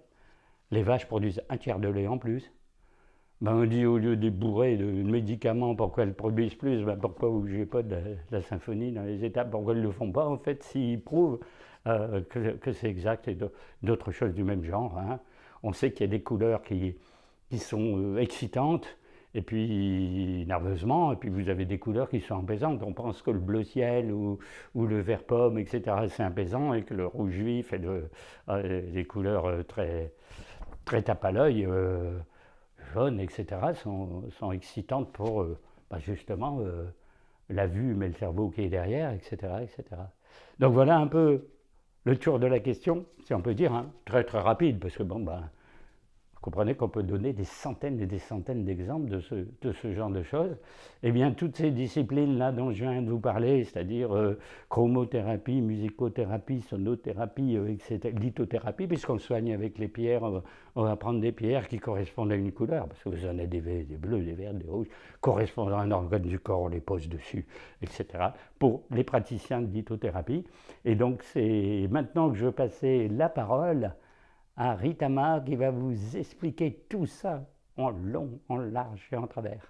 les vaches produisent 1/3 de lait en plus. Ben on dit au lieu de bourrer de médicaments pour qu'elles produisent plus, ben pourquoi vous ne jouez pas de la symphonie dans les étapes? Pourquoi ils ne le font pas en fait s'ils prouvent que c'est exact et d'autres choses du même genre. Hein. On sait qu'il y a des couleurs qui sont excitantes et puis nerveusement, et puis vous avez des couleurs qui sont apaisantes. On pense que le bleu ciel ou le vert pomme, etc. c'est apaisant et que le rouge vif et des couleurs très, très tape à l'œil. Jaunes, etc., sont excitantes pour justement la vue, mais le cerveau qui est derrière, etc., etc. Donc voilà un peu le tour de la question, si on peut dire, hein, très très rapide, parce que bon, vous comprenez qu'on peut donner des centaines et des centaines d'exemples de ce genre de choses. Eh bien, toutes ces disciplines-là dont je viens de vous parler, c'est-à-dire chromothérapie, musicothérapie, sonothérapie, etc., lithothérapie, puisqu'on soigne avec les pierres, on va prendre des pierres qui correspondent à une couleur, parce que vous en avez des bleus, des verts, des rouges, correspondant à un organe du corps, on les pose dessus, etc., pour les praticiens de lithothérapie. Et donc, c'est maintenant que je veux passer la parole à Ritama qui va vous expliquer tout ça en long, en large et en travers.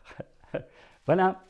Voilà.